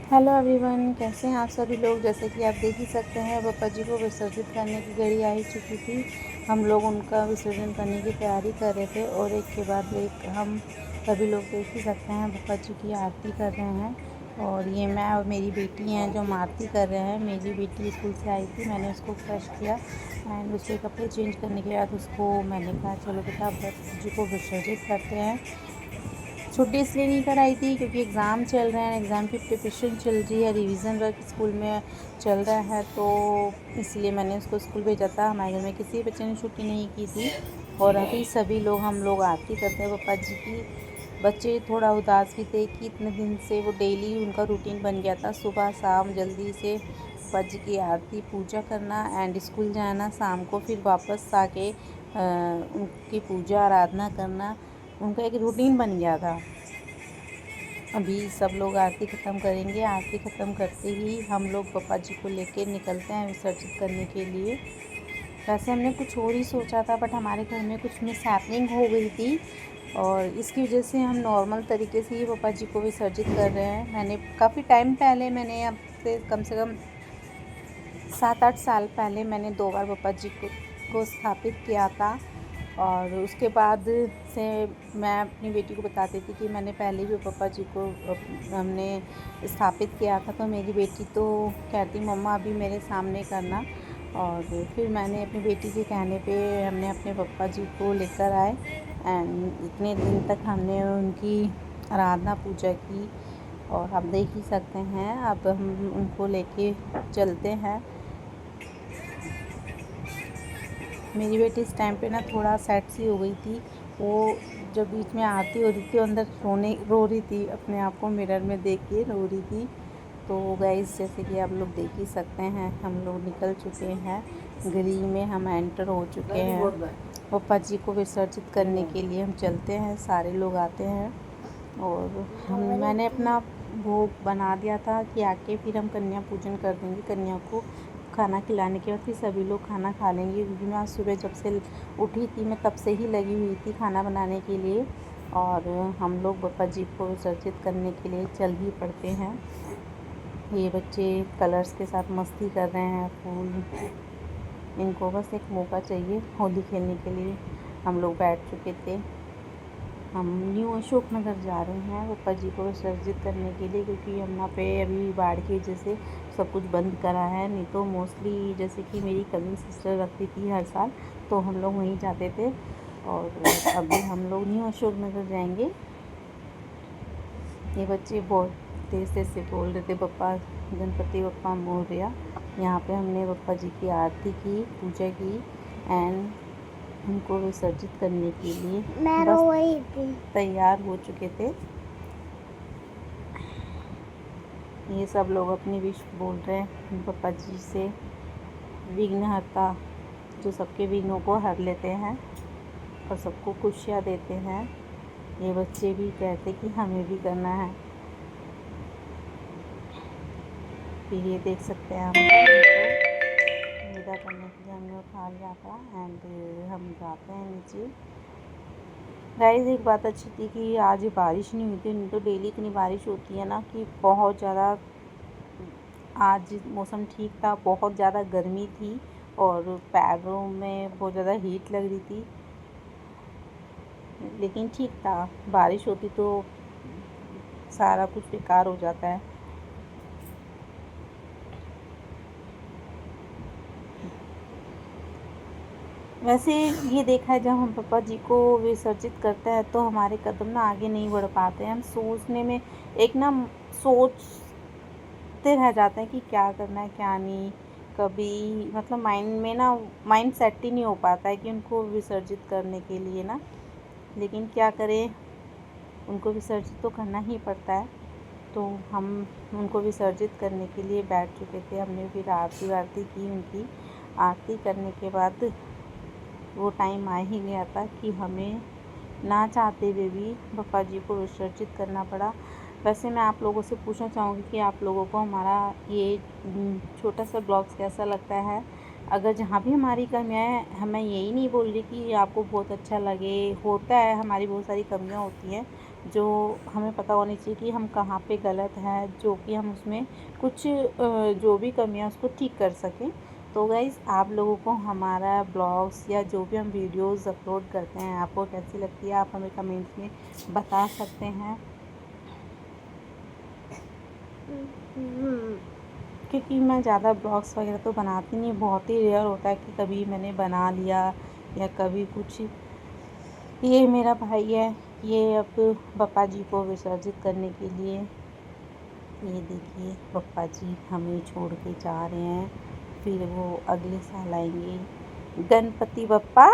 Hello everyone, कैसे हैं आप सभी लोग। जैसे कि आप देख ही सकते हैं, बप्पा जी को विसर्जित करने की घड़ी आ ही चुकी थी। हम लोग उनका विसर्जन करने की तैयारी कर रहे थे और एक के बाद एक हम सभी लोग देख ही सकते हैं बप्पा जी की आरती कर रहे हैं। और ये मैं और मेरी बेटी हैं जो हम आरती कर रहे हैं। मेरी बेटी स्कूल से आई थी, मैंने उसको फ्रेश किया एंड उसके कपड़े चेंज करने के बाद उसको मैंने कहा चलो बेटा बप्पा जी को विसर्जित करते हैं। छुट्टी इसलिए नहीं कराई थी क्योंकि एग्ज़ाम चल रहे हैं, एग्ज़ाम की प्रिपरेशन चल रही है, रिवीजन वर्क स्कूल में चल रहा है, तो इसलिए मैंने उसको स्कूल भेजा था। हमारे घर में किसी बच्चे ने छुट्टी नहीं की थी और अभी सभी लोग हम लोग आरती करते हैं पप्पा जी की। बच्चे थोड़ा उदास भी थे कि इतने दिन से वो डेली उनका रूटीन बन गया था, सुबह शाम जल्दी से पप्पा जी की आरती पूजा करना एंड स्कूल जाना, शाम को फिर वापस आके उनकी पूजा आराधना करना, उनका एक रूटीन बन गया था। अभी सब लोग आरती ख़त्म करेंगे। आरती ख़त्म करते ही हम लोग पप्पा जी को लेके निकलते हैं विसर्जित करने के लिए। वैसे हमने कुछ और ही सोचा था बट हमारे घर में कुछ मिसहैपनिंग हो गई थी और इसकी वजह से हम नॉर्मल तरीके से ही पप्पा जी को विसर्जित कर रहे हैं। मैंने काफ़ी टाइम पहले, मैंने अब से कम 7-8 साल पहले मैंने 2 बार पप्पा जी को स्थापित किया था। और उसके बाद से मैं अपनी बेटी को बताती थी कि मैंने पहले भी पप्पा जी को हमने स्थापित किया था, तो मेरी बेटी तो कहती मम्मा अभी मेरे सामने करना। और फिर मैंने अपनी बेटी के कहने पे हमने अपने पप्पा जी को लेकर आए एंड इतने दिन तक हमने उनकी आराधना पूजा की। और आप देख ही सकते हैं, अब हम उनको लेके चलते हैं। मेरी बेटी इस टाइम पे ना थोड़ा सैड सी हो गई थी। वो जब बीच में आरती हो रही थी अंदर रो रही थी, अपने आप को मिरर में देख के रो रही थी। तो गाइस, जैसे कि आप लोग देख ही सकते हैं, हम लोग निकल चुके हैं, गली में हम एंटर हो चुके हैं। पप्पा जी को विसर्जित करने के लिए हम चलते हैं, सारे लोग आते हैं। और मैंने अपना भोग बना दिया था कि आके फिर हम कन्या पूजन कर देंगे। कन्या को खाना खिलाने के बाद फिर सभी लोग खाना खा लेंगे, क्योंकि मैं आज सुबह जब से उठी थी मैं तब से ही लगी हुई थी खाना बनाने के लिए। और हम लोग बप्पा जी को विसर्जित करने के लिए चल ही पड़ते हैं। ये बच्चे कलर्स के साथ मस्ती कर रहे हैं, फूल, इनको बस एक मौका चाहिए होली खेलने के लिए। हम लोग बैठ चुके थे। हम न्यू अशोक नगर जा रहे हैं पप्पा जी को विसर्जित करने के लिए, क्योंकि यमुना पे अभी बाढ़ की वजह से सब कुछ बंद करा है। नहीं तो मोस्टली जैसे कि मेरी कज़न सिस्टर रखती थी हर साल, तो हम लोग वहीं जाते थे। और अभी हम लोग न्यू अशोक नगर जाएंगे। ये बच्चे बहुत तेज़ तेज़ से बोल रहे थे पप्पा गणपति बप्पा मोरया। यहाँ पे हमने पप्पा जी की आरती की, पूजा की एंड उनको विसर्जित करने के लिए बस तैयार हो चुके थे। ये सब लोग अपनी विश बोल रहे हैं पप्पा जी से, विघ्नहर्ता जो सबके विघ्नों को हर लेते हैं और सबको खुशियाँ देते हैं। ये बच्चे भी कहते कि हमें भी करना है। फिर ये देख सकते हैं, हम विदा करने के लिए हमने उठा लिया था एंड हम जाते हैं नीचे। गाइस, एक बात अच्छी थी कि आज बारिश नहीं हुई थी, नहीं तो डेली इतनी बारिश होती है ना कि बहुत ज़्यादा। आज मौसम ठीक था, बहुत ज़्यादा गर्मी थी और पैरों में बहुत ज़्यादा हीट लग रही थी, लेकिन ठीक था। बारिश होती तो सारा कुछ बेकार हो जाता है। वैसे ये देखा है, जब हम पापा जी को विसर्जित करते हैं तो हमारे कदम ना आगे नहीं बढ़ पाते हैं। हम सोचने में एक ना सोचते रह जाते हैं कि क्या करना है क्या नहीं। कभी मतलब माइंड में ना माइंड सेट ही नहीं हो पाता है कि उनको विसर्जित करने के लिए ना। लेकिन क्या करें, उनको विसर्जित तो करना ही पड़ता है। तो हम उनको विसर्जित करने के लिए बैठ चुके थे। हमने फिर आरती वारती की। उनकी आरती करने के बाद वो टाइम आ ही गया था कि हमें ना चाहते हुए भी पप्पा जी को विसर्जित करना पड़ा। वैसे मैं आप लोगों से पूछना चाहूँगी कि आप लोगों को हमारा ये छोटा सा ब्लॉग्स कैसा लगता है। अगर जहाँ भी हमारी कमियाँ हैं, हमें यही नहीं बोल रही कि आपको बहुत अच्छा लगे, होता है हमारी बहुत सारी कमियाँ होती हैं, जो हमें पता होनी चाहिए कि हम कहाँ पे गलत हैं, जो कि हम उसमें कुछ जो भी कमियां उसको ठीक कर सकें। तो गाइज़ आप लोगों को हमारा ब्लॉग्स या जो भी हम वीडियोस अपलोड करते हैं आपको कैसी लगती है, आप हमें कमेंट्स में बता सकते हैं। क्योंकि मैं ज़्यादा ब्लॉग्स वगैरह तो बनाती नहीं, बहुत ही रेयर होता है कि कभी मैंने बना लिया या कभी कुछ। ये मेरा भाई है, ये अब पप्पा जी को विसर्जित करने के लिए, ये देखिए पप्पा जी हमें छोड़ के जा रहे हैं, फिर वो अगले साल आएंगे। गणपति बप्पा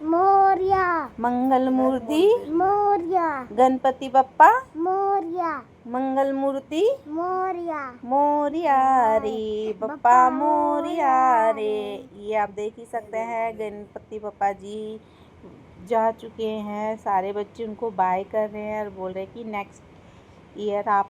मोरिया, मंगल मूर्ति मोरिया, गणपति बप्पा मोरिया, मंगल मूर्ति मोरिया, मोरिया रे बप्पा मोरिया रे। ये आप देख ही सकते हैं गणपति बप्पा जी जा चुके हैं, सारे बच्चे उनको बाय कर रहे हैं और बोल रहे हैं कि नेक्स्ट ईयर आप